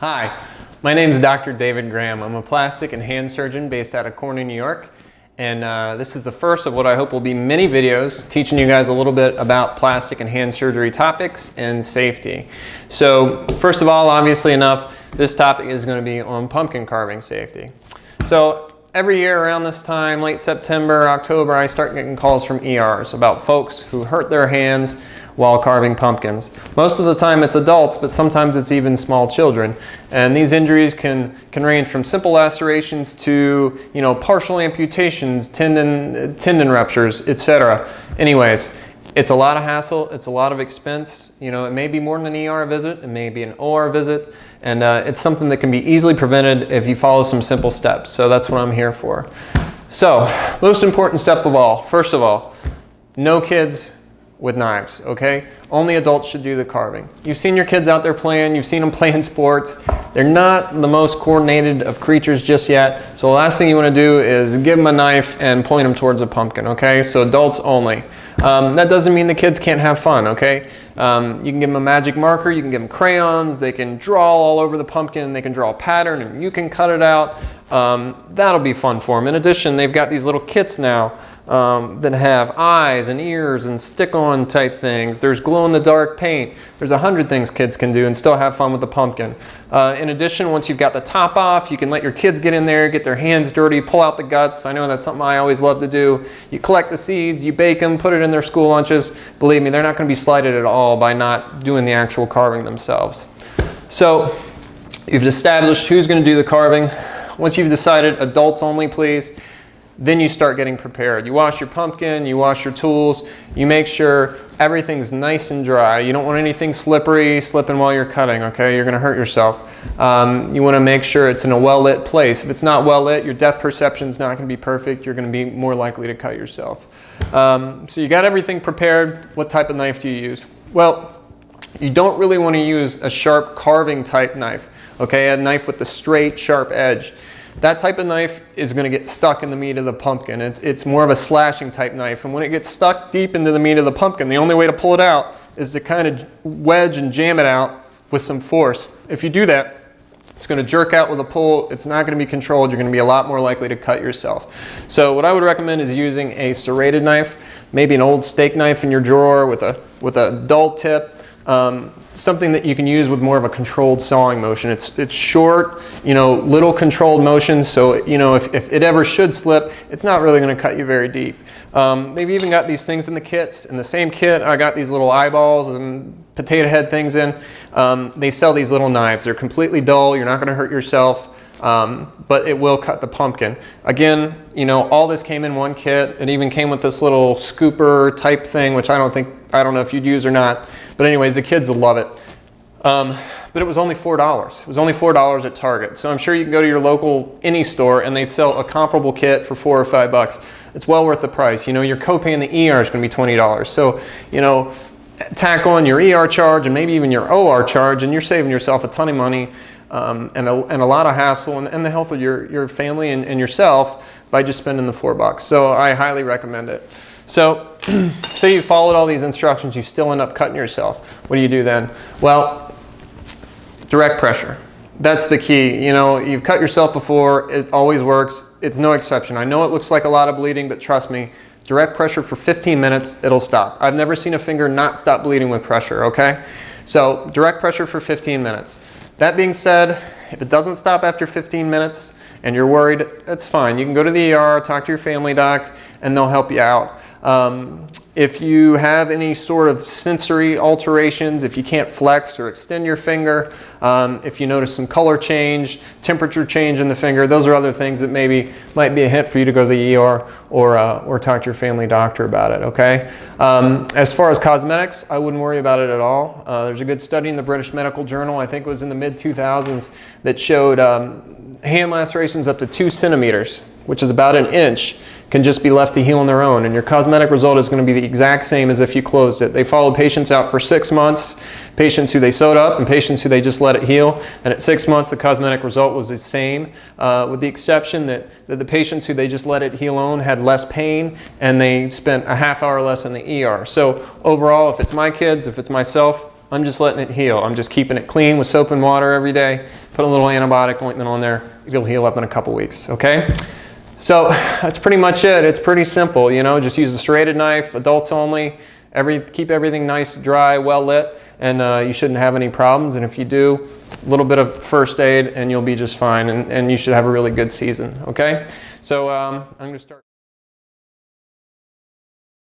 Hi, my name is Dr. David Graham. I'm a plastic and hand surgeon based out of Corning, New York. And this is the first of what I hope will be many videos teaching you guys a little bit about plastic and hand surgery topics and safety. So first of all, obviously enough, this topic is going to be on pumpkin carving safety. So every year around this time, late September, October, I start getting calls from ERs about folks who hurt their hands while carving pumpkins. Most of the time it's adults, but sometimes it's even small children. And these injuries can range from simple lacerations to, partial amputations, tendon ruptures, etc. Anyways, it's a lot of hassle, it's a lot of expense. It may be more than an ER visit, it may be an OR visit, and it's something that can be easily prevented if you follow some simple steps. So that's what I'm here for. So, most important step of all, first of all, no kids with knives, okay? Only adults should do the carving. You've seen your kids out there playing, you've seen them playing sports. They're not the most coordinated of creatures just yet, so the last thing you want to do is give them a knife and point them towards a pumpkin, okay? So adults only. That doesn't mean the kids can't have fun, okay? You can give them a magic marker, you can give them crayons, they can draw all over the pumpkin, they can draw a pattern and you can cut it out. That'll be fun for them. In addition, they've got these little kits now that have eyes and ears and stick-on type things. There's glow-in-the-dark paint. There's 100 things kids can do and still have fun with the pumpkin. In addition, once you've got the top off, you can let your kids get in there, get their hands dirty, pull out the guts. I know that's something I always love to do. You collect the seeds, you bake them, put it in their school lunches. Believe me, they're not going to be slighted at all by not doing the actual carving themselves. So, you've established who's going to do the carving. Once you've decided adults only, please, then you start getting prepared. You wash your pumpkin, you wash your tools, you make sure everything's nice and dry. You don't want anything slippery, slipping while you're cutting, okay? You're gonna hurt yourself. You wanna make sure it's in a well-lit place. If it's not well-lit, your depth perception's not gonna be perfect. You're gonna be more likely to cut yourself. So you got everything prepared. What type of knife do you use? Well, you don't really wanna use a sharp carving type knife, okay? A knife with a straight, sharp edge. That type of knife is going to get stuck in the meat of the pumpkin. It's more of a slashing type knife, and when it gets stuck deep into the meat of the pumpkin, the only way to pull it out is to kind of wedge and jam it out with some force. If you do that, it's going to jerk out with a pull. It's not going to be controlled. You're going to be a lot more likely to cut yourself. So what I would recommend is using a serrated knife, maybe an old steak knife in your drawer with a dull tip. Something that you can use with more of a controlled sawing motion. It's short, little controlled motions, so if it ever should slip, it's not really going to cut you very deep. They've even got these things in the kits. In the same kit, I got these little eyeballs and potato head things in. They sell these little knives. They're completely dull. You're not going to hurt yourself. But it will cut the pumpkin. Again, all this came in one kit. It even came with this little scooper type thing, which I don't know if you'd use or not. But anyways, the kids will love it. But it was only $4. It was only $4 at Target. So I'm sure you can go to your local any store and they sell a comparable kit for $4 or $5. It's well worth the price. Your copay in the ER is going to be $20. So, tack on your ER charge and maybe even your OR charge and you're saving yourself a ton of money. And a lot of hassle and the health of your family and yourself by just spending the $4. So I highly recommend it. So say you followed all these instructions, you still end up cutting yourself. What do you do then? Well, direct pressure. That's the key. You've cut yourself before. It always works. It's no exception. I know it looks like a lot of bleeding, but trust me, direct pressure for 15 minutes, it'll stop. I've never seen a finger not stop bleeding with pressure, okay? So direct pressure for 15 minutes. That being said, if it doesn't stop after 15 minutes and you're worried, that's fine. You can go to the ER, talk to your family doc, and they'll help you out. If you have any sort of sensory alterations, if you can't flex or extend your finger, if you notice some color change, temperature change in the finger, those are other things that maybe might be a hint for you to go to the ER or talk to your family doctor about it, okay? As far as cosmetics, I wouldn't worry about it at all. There's a good study in the British Medical Journal, I think it was in the mid-2000s, that showed hand lacerations up to 2 centimeters, which is about an inch, can just be left to heal on their own, and your cosmetic result is going to be the exact same as if you closed it. They followed patients out for 6 months, patients who they sewed up and patients who they just let it heal, and at 6 months the cosmetic result was the same, with the exception that the patients who they just let it heal on had less pain and they spent a half hour less in the ER. So overall, if it's my kids, if it's myself, I'm just letting it heal. I'm just keeping it clean with soap and water every day, put a little antibiotic ointment on there. It'll heal up in a couple weeks, okay? So that's pretty much it. It's pretty simple, you know, just use a serrated knife, adults only. Keep everything nice, dry, well lit, and you shouldn't have any problems. And if you do, a little bit of first aid and you'll be just fine, and you should have a really good season, okay? So I'm gonna start.